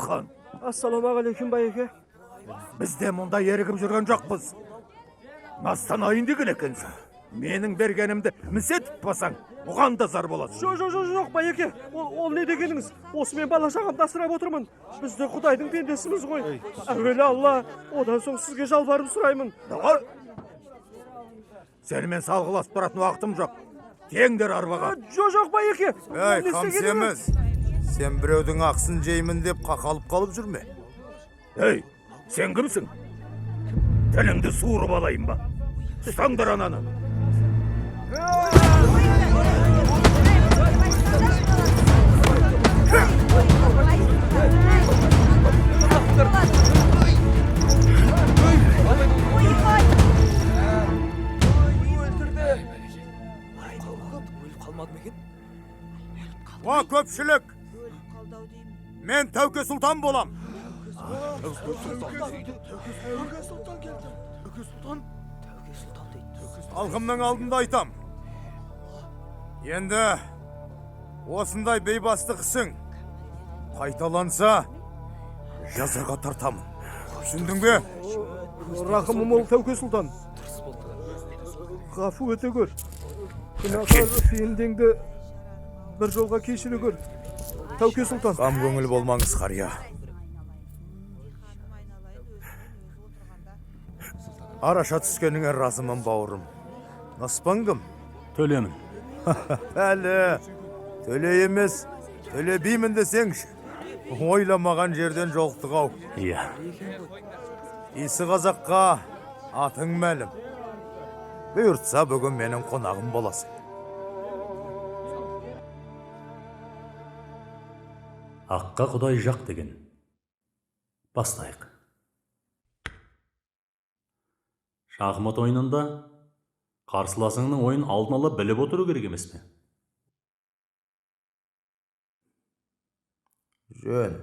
хан. Ассалаумағалейкум байеке. Бізде мұнда ерігіп жүрген жоқпыз. Настанайын деген екенсің. Менің бергенімді місетіп басаң, оған да зар болады. Жоқ байеке. Ол не дегеніңіз? Осымен бала шағамды асырап отырмын. Біз де Құдайдың пендесіміз ғой. Әуелі Алла, одан соң сізге жалбарып сұраймын. Сенімен салғыласып тұратын уақытым жоқ. Теңдер арбаға. Жоқ байеке. Қам семіз. Сен біреудің ақсын жеймін деп қақалып қалып жүрме. Сен кімсің? Тіліңді суырып алайын ба? Ұстаңдар ананы. Ва көпшілік, мен Тәуке Сұлтан болам. Алғымның алдында айтам. Енді осындай бейбастық ісің қайталанса, жазаға тартамын. Түсіндің бе? Рақымым ол Тәуке Сұлтан. Ғафу өте көр. Күнәһар пендеңді бір жолға кешіре көр. Тәуке Сұлтан. Қам көңіл болмаңыз, қария. Араша түскеніңе разымын, бауырым. Наспан кім? Төлемін. Әлі, төле емес, төле беймін десеңші. Ойламаған жерден жоқтық ау. Иә. Исі қазаққа атың мәлім. Бұйыртса бүгін менің қонағым боласың. Аққа Құдай жақ деген. Бастайық. Шахмат ойынында қарсыласыңның ойын алдын ала біліп отыру керек емес пе? Жөн.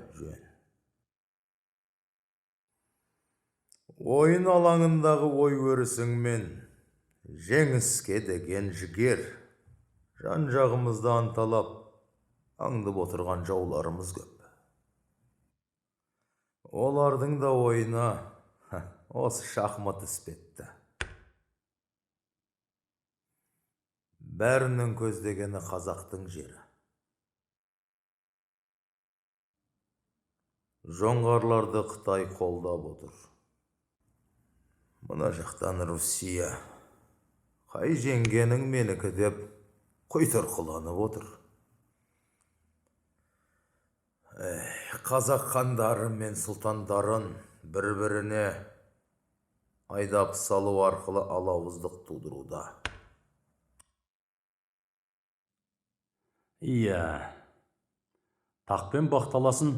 Ойын алаңындағы ой өрісіңмен жеңіске деген жігер, жан жағымызды анталап, аңдып отырған жауларымыз көп. Олардың да ойына осы шахмат іспетті. Бәрінің көздегені қазақтың жері. Жоңғарларды Қытай қолдап отыр. Мына жақтан Русия. Қай жеңгенің менікі деп құйтырқыланып отыр. Қазақ хандары мен сұлтандарын бір-біріне айдап салу арқылы алауыздық тудыруда. Иә. Тақпен бақталасын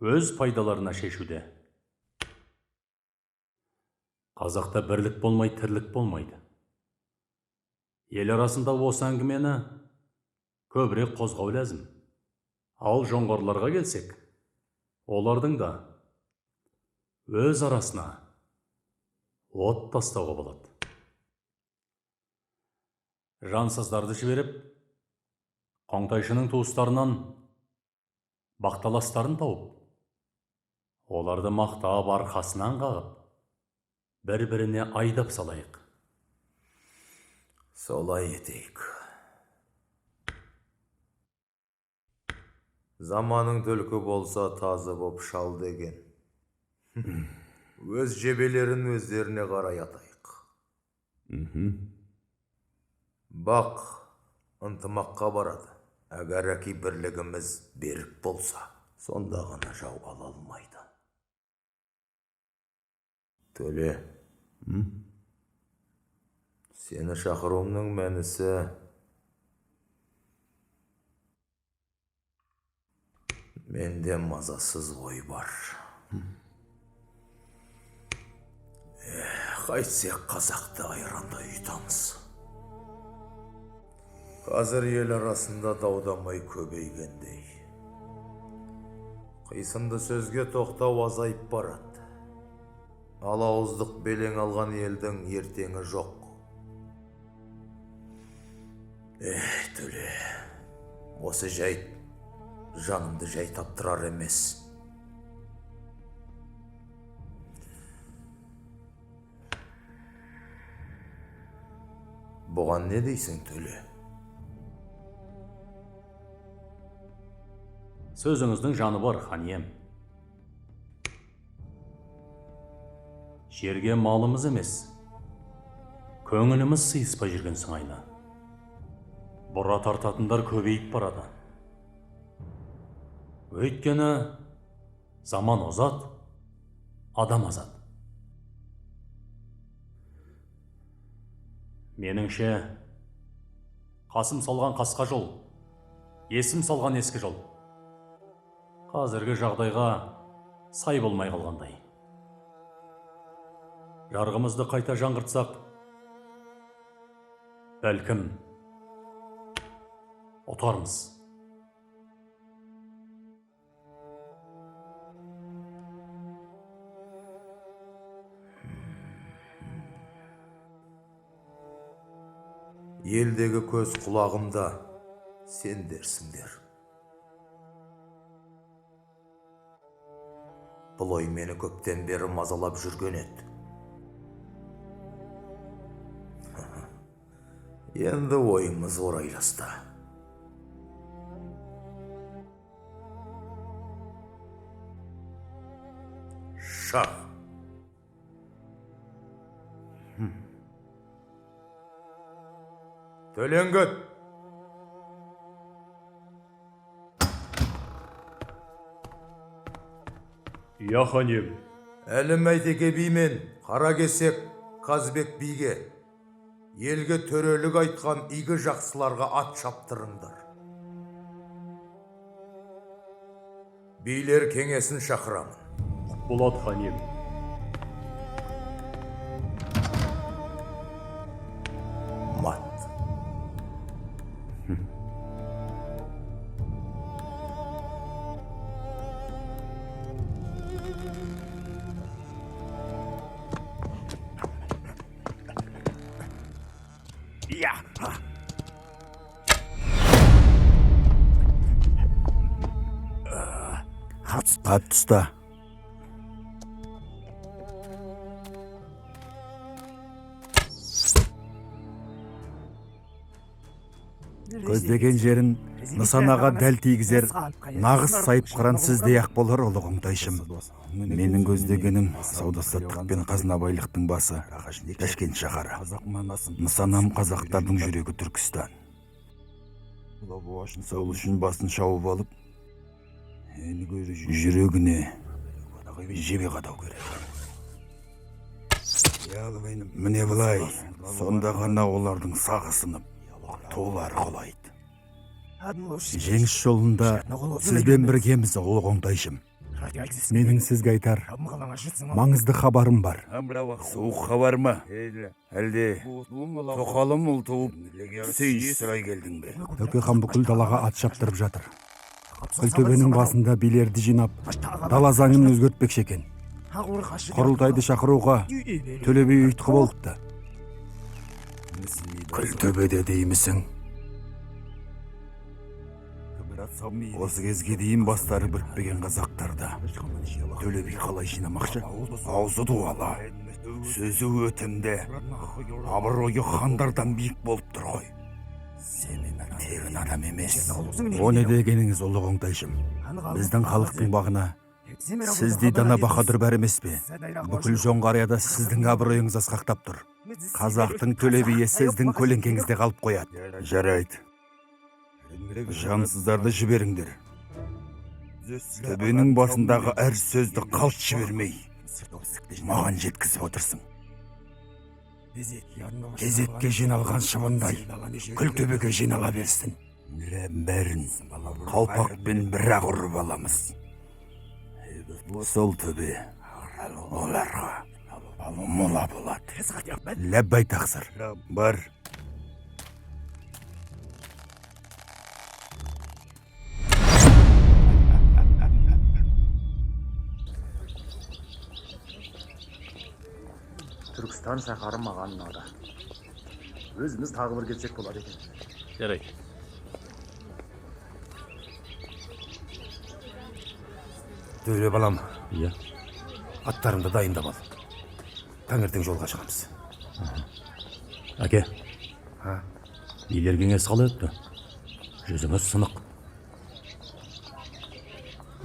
өз пайдаларына шешуде. Қазақта бірлік болмай, тірлік болмайды. Ел арасында осы әңгімені көбірек қозғау ләзім. Ал жоңғарларға келсек, олардың да өз арасына от тастауға болады. Жансыздарды жіберіп, Қоңтайшының туыстарынан бақталастарын тауып, оларды мақтап арқасынан қағып, бір-біріне айдап салайық. Солай етейік. Заманың түлкі болса тазы боп шал деген. Өз жебелерін өздеріне қарай атайық. Бақ ынтымаққа барады. Әгер әки бірлігіміз берік болса, сонда ғана жау ала алмайды. Төле, сені шақыруымның мәнісі менде мазасыз ой бар. Қайтсек қазақты айранда ұйтамыз. Қазір ел арасында даудамай көбейгендей. Қисынды сөзге тоқтау азайып барады. Алауыздық белең алған елдің ертеңі жоқ. Төле, осы жайт жанымды жай таптырар емес. Бұған не дейсің, Төле? Сөзіңіздің жаны бар, хан ием. Жерге малымыз емес, көңіліміз сыйыспай жүрген сыңайлы. Бұра тартатындар көбейіп барады. Өйткені заман озат, адам азат. Меніңше, қасым салған қасқа жол, есім салған ескі жол. Қазіргі жағдайға сай болмай қалғандай. Жарғымызды қайта жаңғыртсақ, бәлкім ұтармыз. Елдегі көз құлағымда сендерсіңдер. Бұл ой мені көптен бері мазалап жүрген еді. Енді ойымыз орайласты. Шах. Төлеңгіт. Я хан ием. Әлім Әйтеке би мен Қаракесек Қазбек биге елге төрелік айтқан игі жақсыларға ат шаптырыңдар. Билер кеңесін шақырамын. Болады, хан ием. Мат. Ат тұста. Көздеген жерін нысанаға дәл тигізер нағыз сайып қыран сіздей ақ болар, ұлы қоңтайшым. Менің көздегенім сауда-саттық пен қазынабайлықтың басы Ташкент шаһары. Нысанам қазақтардың жүрегі Түркістан. Сол үшін басын шауып алып, жүрегіне жебе қадау керек. Міне былай, сонда ғана олардың сағы сынып, толары құлайды. Жеңіс жолында сізбен біргеміз, ұлы қоңтайшым. Менің сізге айтар маңызды хабарым бар. Суық хабар ма? Әлде тоқалым ұл туып, сүйіс сұрай келдің бе? Төке хан бүкіл далаға ат шаптырып жатыр. Күлтөбенің басында билерді жинап, дала заңын өзгертпекші екен. Құрылтайды шақыруға Төле би ұйытқы болыпты. Күлтөбеде деймісің? Осы кезге дейін бастары бірікпеген қазақтарда Төле би қалай жинамақшы? Аузы дуала, сөзі өтімді, абыройы хандардан биік болып тұр ғой. Тегін адам емес. О не дегеніңіз, ұлы қоңтайшым? Біздің халықтың бағына сіздей дана баһадүр бар емес пе? Бүкіл жоңғарияда сіздің абыройыңыз асқақтап тұр. Қазақтың Төле биі сіздің көлеңкеңізде қалып қояды. Жарайды. Жансыздарды жіберіңдер. Төбенің басындағы әр сөзді қалт жібермей, маған жеткізіп отырсың. Кезекке жиналған шыбындай Күлтөбеге жинала берсін. Бәрін қалпақпен бір-ақ ұрып аламыз. Сол төбе оларға мола болады. Ләббай тақсыр. Бар. Түркістан шаһары маған ұнады. Өзіміз тағы бір келсек болады екен. Жарайды. Төле балам, Иә. аттарыңды дайындап ал. Таңертең жолға шығамыз. Әке. Билер кеңес қалай өтті? Жүзіңіз сынық.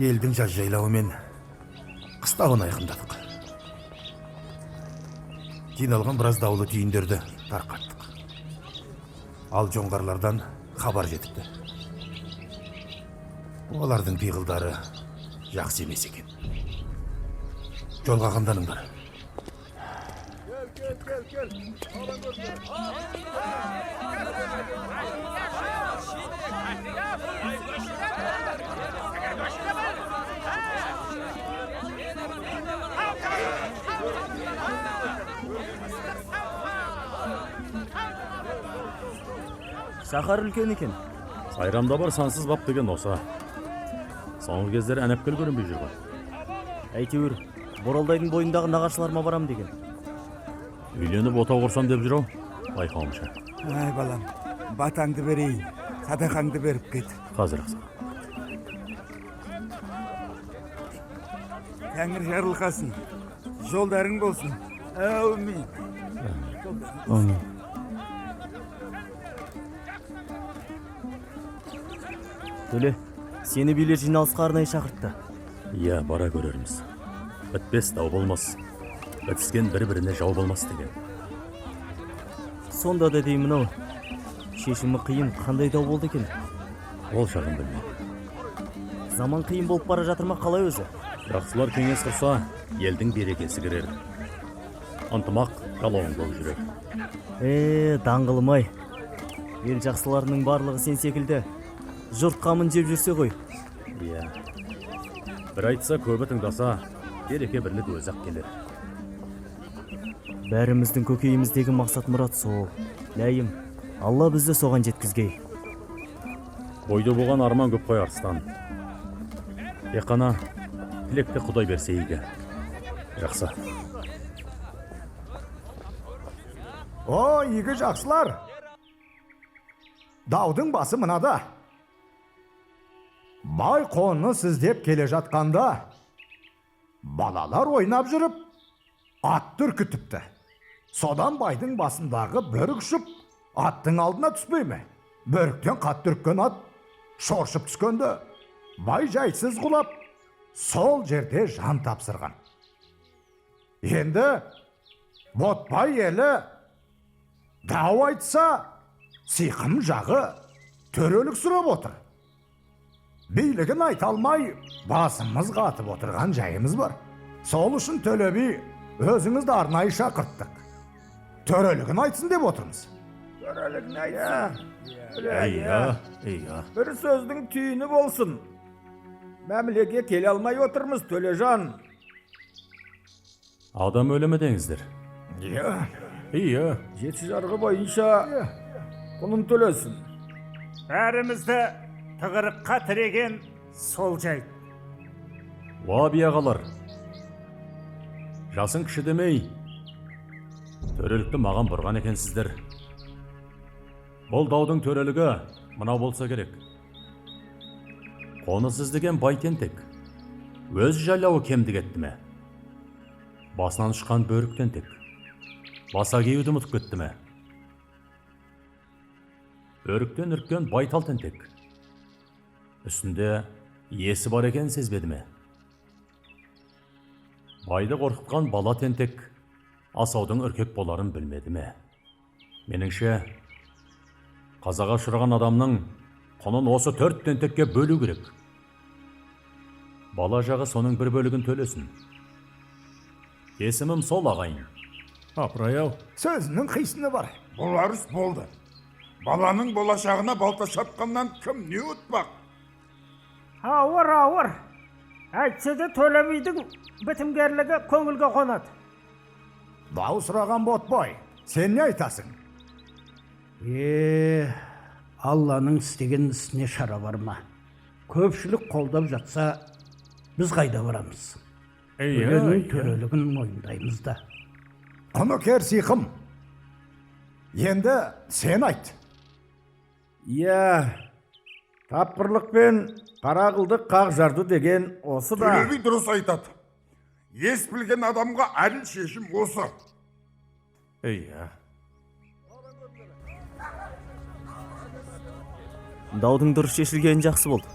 Елдің жаз жайлауымен қыстауын айқындадық. Жиналған біраз даулы түйіндерді тарқаттық. Ал жоңғарлардан хабар жетіпті. Олардың пиғылдары жақсы емес екен. Жолға қамданыңдар. Сахар үлкен екен. Сайрамда бар сансыз бап деген осы. Соңғы кездері әнепкіл көрінбей жүрген. Әйтеуір, Боралдайдың бойындағы нағашыларыма барам деген. Үйленіп ота құрсам деп жүру, байқауымша. Ай балам, батаңды берейін, садақаңды беріп кет. Қазір ақса. Тәңір жарылқасын, жолдарың болсын. Әумин. Төле, сені билер жиналысқа арнайы шақыртты. Иә, бара көрерміз. Бітпес дау болмас. Бітіскен бір-біріне жау болмас деген. Сонда да деймін ау, шешімі қиын қандай дау болды екен? Ол жағын білмеймін. Заман қиын болып бара жатыр ма қалай өзі? Жақсылар кеңес құрса, елдің берекесі кірер. Ынтымақ жалауын болып жүрер. Даңғылым-ай. Ел жақсыларының барлығы сен секілді. Жұрт қамын жеп жүрсе ғой. Иә. Бір айтса, көбі тыңдаса, береке бірлік өзі-ақ келер. Бәріміздің көкейіміздегі мақсат мұрат сол. Ләйім, Алла бізді соған жеткізгей. Бойды болған арман көп қой арыстан. Тек қана тілекті Құдай берсе игі. Жақсы. О, игі жақсылар. Даудың басы мынада. Бай қоны сіздеп келе жатқанда, балалар ойнап жүріп, атты үркітіпті. Содан байдың басындағы бөрік ұшып, аттың алдына түспей ме? Бөріктен қатты үрккен ат шоршып түскенде, бай жайсыз құлап, сол жерде жан тапсырған. Енді Ботбай елі дау айтса, сиқым жағы төрелік сұрап отыр. Билігін айта алмай, басымыз қатып отырған жайымыз бар. Сол үшін Төле би өзіңізді арнайы шақырттық. Төрелігін айтсын деп отырмыз. Төрелігін айтсын. Иә. Бір сөздің түйіні болсын. Мәмілеге келе алмай отырмыз, Төлежан. Адам өлімі деңіздер. Иә. Жеті жарғы бойынша құнын төлесін. Бәрімізді тығырыққа тіреген сол жайт. Уа бияғалар. Жасың кіші демей, төрелікті маған бұрған екенсіздер. Бұл даудың төрелігі мынау болса керек. Қонысыз деген бай тентек. Өз жайлауы кемдік етті ме? Басынан ұшқан бөрік тентек. Баса кеуді ұмытып кетті ме? Бөріктен үрккен байтал тентек. Үстінде есі бар екен сезбеді ме? Байды қорқытқан бала тентек асаудың үркек боларын білмеді ме? Меніңше, қазаға ұшыраған адамның құнын осы 4 тентекке бөлу керек. Бала жағы соның бір бөлігін төлесін. Кесімім сол ағайын. Апырай-ау, сөзінің қисыны бар. Бұл арыс болды. Баланың болашағына балта шапқаннан кім не ұтпақ? Ауыр. Әйтсе де Төле бидің бітімгерлігі көңілге қонады. Дау сұраған Ботбай, сен не айтасың? Алланың істеген ісіне шара бар ма? Көпшілік қолдап жатса, біз қайда барамыз? Өленің төрелігін мойындаймыз да. Құныкер сиқым, енді сен айт. Иә, тапқырлықпен Қара қылды қақ жарды деген осы да. Төле би дұрыс айтады. Ес білген адамға әділ шешім осы. Иә. Даудың дұрыс шешілгені жақсы болды.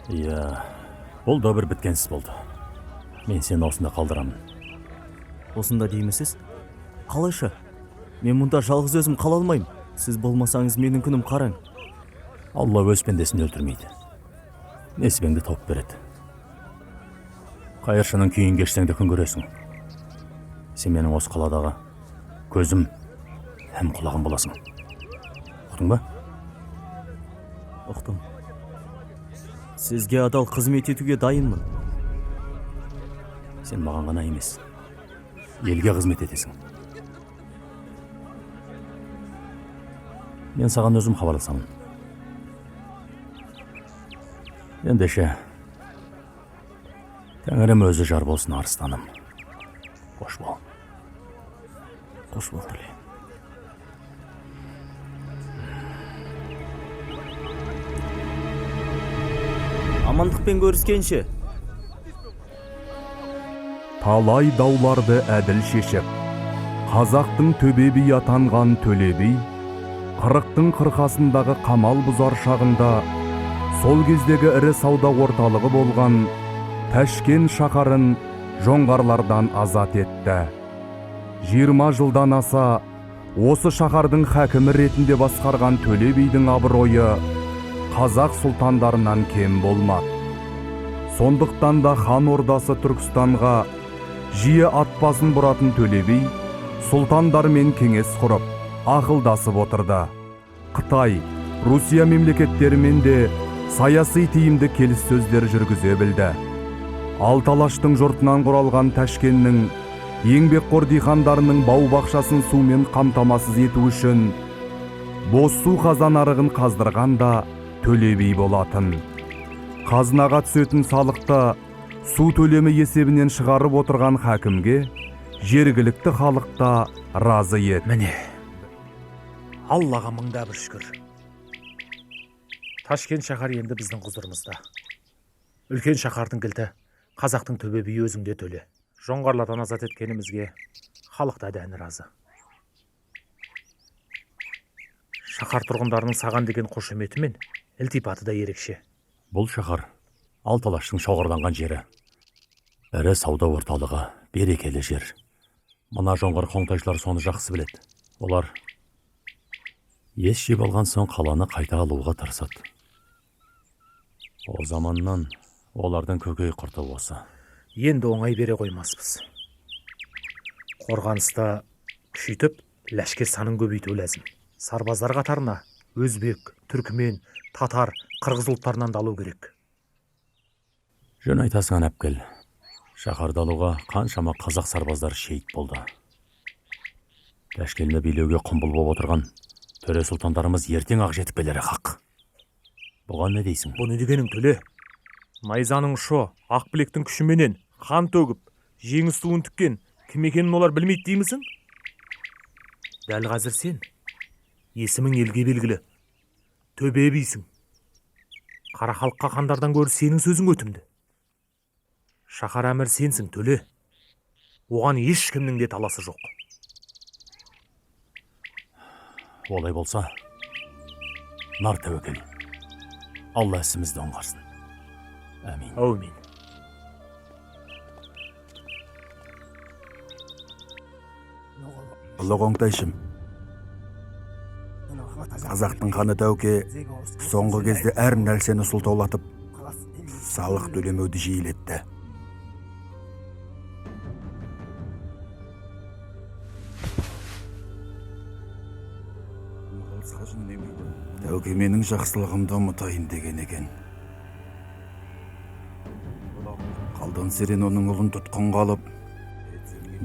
Иә. Бұл да бір біткенсіз болды. Мен сені осында қалдырамын. Осында деймісіз? Қалайша? Мен мұнда жалғыз өзім қала алмаймын. Сіз болмасаңыз менің күнім қараң. Алла өз пендесін өлтірмейді. Несібеңді тауып береді. Қайыршының күйін кешсең де күн көресің. Сен менің осы қаладағы көзім һәм құлағым боласың. Ұқтың ба? Ұқтым. Сізге адал қызмет етуге дайынмын. Сен маған ғана емес, елге қызмет етесің. Мен саған өзім хабарласамын. Ендеше, Тәңірім өзі жар болсын арыстаным. Қош бол. Қош бол, Төле. Амандықпен көріскенше. Талай дауларды әділ шешіп, қазақтың төбе би атанған Төле би, қырықтың қырқасындағы қамал бұзар шағында, сол кездегі ірі сауда орталығы болған Тәшкен шаһарын жоңғарлардан азат етті. 20 жылдан аса осы шаһардың хәкімі ретінде басқарған Төле бидің абыройы қазақ сұлтандарынан кем болмады. Сондықтан да хан ордасы Түркістанға жиі ат басын бұратын Төле би сұлтандармен кеңес құрып, ақылдасып отырды. Қытай, Русия мемлекеттерімен де саяси тиімді келіссөздер жүргізе білді. Алталаштың жұртынан құралған Тәшкеннің еңбекқор диқандарының бау-бақшасын сумен қамтамасыз ету үшін бос су қазан арығын қаздырған да Төле би болатын. Қазынаға түсетін салықты су төлемі есебінен шығарып отырған хакімге жергілікті халықта разы еді. Міне, Аллаға мыңда бір шүкір. Ташкент шаһары енді біздің құзырымызда. Үлкен шаһардың кілті қазақтың төбе биі өзіңде, Төле. Жоңғарлардан азат еткенімізге халықта дәні разы. Шаһар тұрғындарының саған деген қошеметі мен ілтипаты да ерекше. Бұл шаһар Алталаштың шоғырланған жері. Ірі сауда орталығы, берекелі жер. Мына жоңғар қоңтайшылар соны жақсы біледі. Олар ес жеп алған соң қаланы қайта алуға тырысады. О заманнан олардың көкей құрты осы. Енді оңай бере қоймаспыз. Қорғаныста күшейтіп, ләшкер санын көбейту ләзім. Сарбаздар қатарына өзбек, түркмен, татар, қырғыз ұлттарынан да алу керек. Жөн айтасың, әпкел. Шаһарды алуға қаншама қазақ сарбаздар шейіт болды. Тәшкенді билеуге құмбыл болып отырған төре сұлтандарымыз ертең ақ жетіп келері хақ. Бұған не дейсің? Бұны дегенің, Төле. Найзаның ұшы ақ білектің күшіменен қан төгіп, жеңіс туын тіккен кім екенін олар білмейді деймісің? Дәл қазір сен есімің елге белгілі. Төбе бисің. Қара халыққа қандардан гөрі сенің сөзің өтімді. Шаһар әмір сенсің, Төле. Оған ешкімнің де таласы жоқ. Олай болса, нар тәуекел. Алла ісімізді оңғарсын. Әмин. Әумин. Ұлы қоңтайшым, қазақтың ханы Тәуке соңғы кезде әр нәрсені сұлтаулатып, салық төлемеуді жиілетті. Тәуке менің жақсылығымды ұмытайын деген екен. Қалдан Серен оның ұлын тұтқынға алып,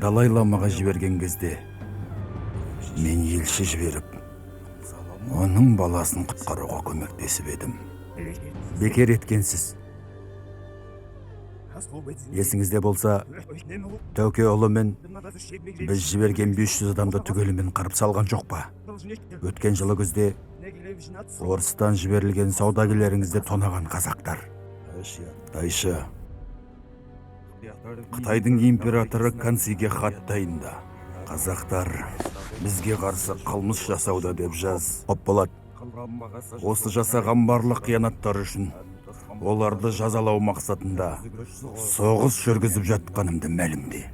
Далай-ламаға жіберген кезде мен елші жіберіп, оның баласын құтқаруға көмектесіп едім. Бекер еткенсіз. Есіңізде болса, Тәуке ұлымен біз жіберген 500 адамды түгелімен қырып салған жоқ па? Өткен жылы күзде Орыстан жіберілген саудагерлеріңізде тонаған қазақтар. Дайшы, Қытайдың императоры Канциге хат дайында. Қазақтар бізге қарсы қылмыс жасауда деп жаз. Оп болады. Осы жасаған барлық қиянаттар үшін оларды жазалау мақсатында соғыс жүргізіп жатқанымды мәлімде.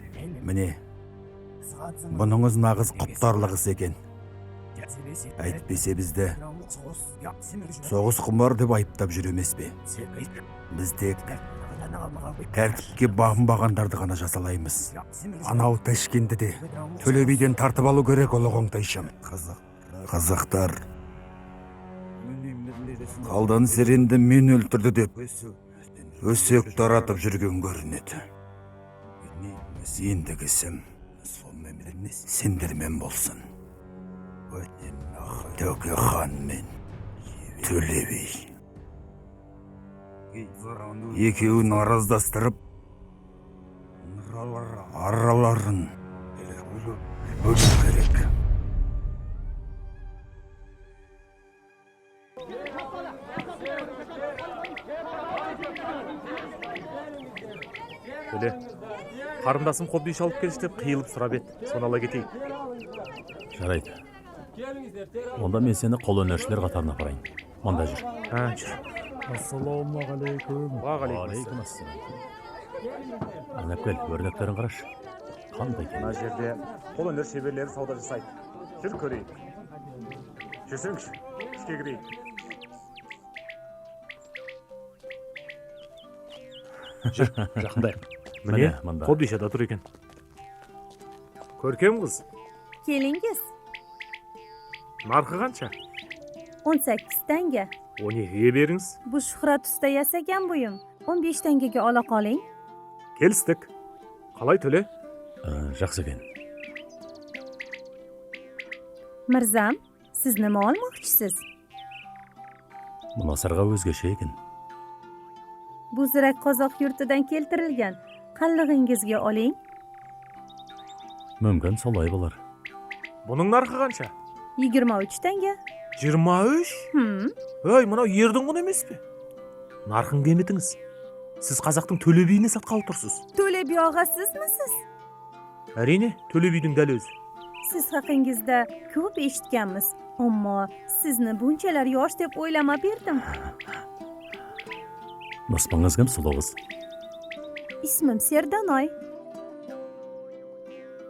Міне, бұныңыз нағыз құптарлық іс екен. Әйтпесе бізді соғыс құмар деп айыптап жүр емес пе? Біз тек тәртіпке бағынбағандарды ғана жазалаймыз. Анау Ташкентті де Төле биден тартып алу керек, ұлы Қоңтайшым. Қазақтар қалдан серенді мен өлтірді деп өсек таратып жүрген көрінеді. Ендігісім сендермен болсын. Төке хан мен Төле би екеуін араздастырып араларын бөлу керек. Төле, қарындасым қобдиш алып келші деп қиылып сұрап еді. Соны ала кетейік. Жарайды. Онда мен сені қолөнершілер қатарына апарайын. Мында жүр. Жүр. Ассалаумағалейкум. Уағалейкум ассалам. Анапкел, өрнектерін қарашы. Қандай екен? Мына жерде қолөнер шеберлері сауда жасайды. Жүр көрейік. Жүрсеңші, ішке кірейік. Жүр, жақындайық. Міне, қобдишада тұр екен. Көркем қыз. Келіңіз. Нарқы қанша? 18 tanga. 12'ye berіңіз. Bu Shuhrat usta yasagan buyum. 15 tangaga ola qoling. Келістік. Қалай Төле? Жақсы екен. Mirzam, siz nima olmoqchisiz? Munasarga o'zgacha ekan. Bu zirak qozoq yurtidan keltirilgan. Qallig'ingizga oling. Mumkin solay bo'lar. Бұның нарқы қанша? 23 tanga. 23? Ой, мынау ердің құны емес пе? Нарқын кемітіңіз. Сіз қазақтың Төле биіне сатқалы тұрсыз. Төле би og'asizmisiz? Әрине, Төле бидің дәл өзі. Siz haqingizda ko'p eshitganmiz, ammo sizni bunchalar yosh deb o'ylama berdim. Nosmangiz kim, suluq qiz? Ismim Serdanoy.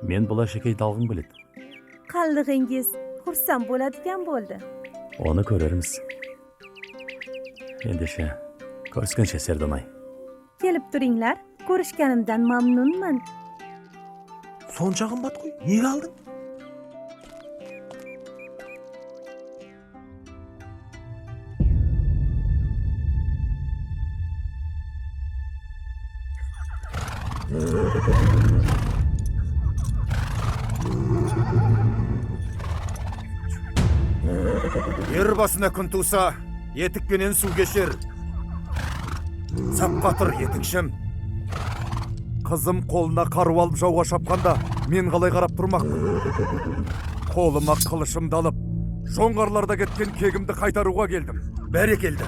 Men bo'lashakay dalg'im keladi. Qallig'ingiz xursand bo'ladigan bo'ldi. Onu ko'rarmiz. Endisha, ko'rishguncha Serdanoy. Kelib turinglar, ko'rishganimdan mamnunman. Soncha qimmat qo'y, nega alding? Ер басына күн туса, етікпенен су кешер. Сапқа тұр етікшім. Қызым қолына қару алып жауға шапқанда, мен қалай қарап тұрмақпын. Қолыма қылышымды алып, жоңғарларда кеткен кегімді қайтаруға келдім. Бәрекелді.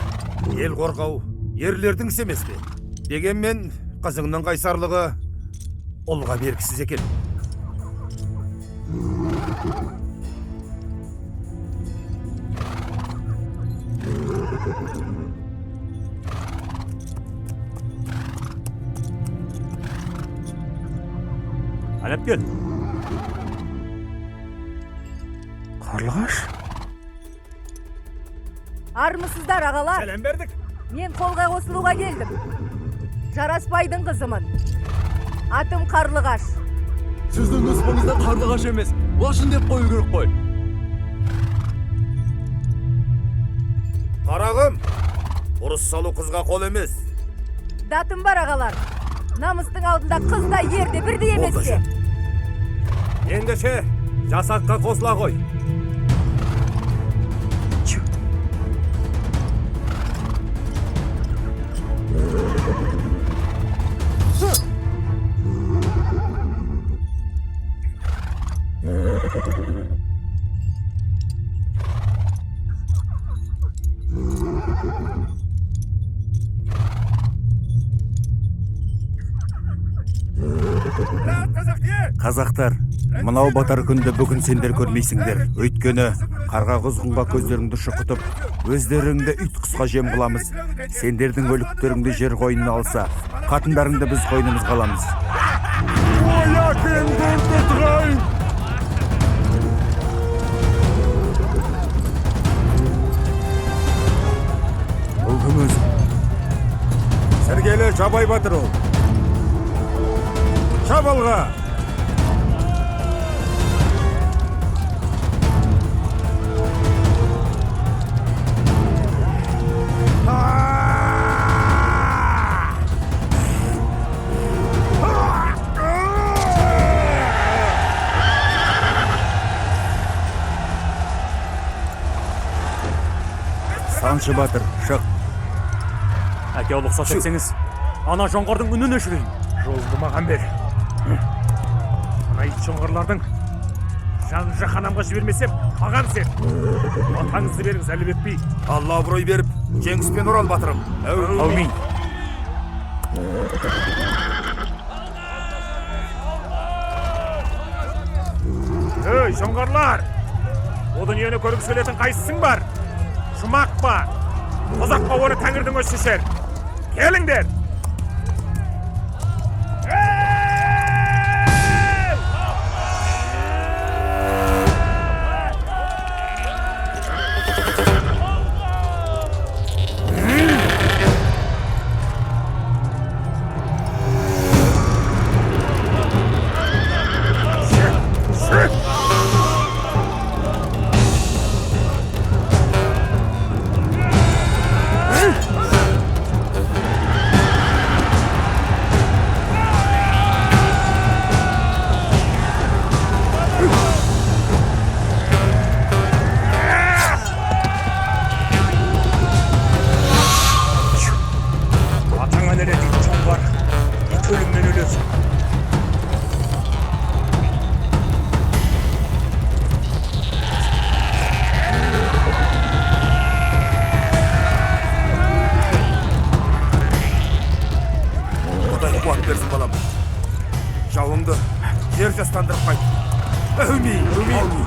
Ел қорғау, ерлердің ісі емес пе? Дегенмен, қызыңның қайсарлығы ұлға бергісіз екен. Әнепкел. Қарлығаш. Армысыздар ағалар? Сәлем бердік. Мен қолға қосылуға келдім. Жарасбайдың қызымын. Атым Қарлығаш. Сіздің нұсқаңызда Қарлығаш емес, Лашын деп қою керек қой. Қарағым, ұрыс салу қызға қол емес. Датым бар ағалар. Намыстың алдында қыз да ерде бірдей емес пе? Ендеше, жасаққа қосыла қой. Қазақтар, мынау батар күнді бүгін сендер көрмейсіңдер. Өйткені қарға құзғынға көздеріңді шұқытып, өздеріңді ит құсқа жем қыламыз. Сендердің өліктеріңді жер қойнына алса, қатындарыңды біз қойнымызға аламыз. Бұл кім өзі? Сәргелі Жабай батыр ол. Шабалға! Саншы батыр, шық. Әке, ұлықсат етсеңіз, ана жоңғардың үнін өшірейін. Жолды маған бер. Ана ит жоңғарлардың жан жаһанамға жібермесем, маған сен. Атаңызды беріңіз, Әлібек би. Алла абырой беріп, жеңіспен орал батырым. Әумин. Ей, жоңғарлар! О дүниені көргісі келетін қайсысың бар? Жұмақ па? Қозаққа оны тәңірдің өз шешер. Келіңдер! Жауыңды жер жастандырып қайт. Әумин.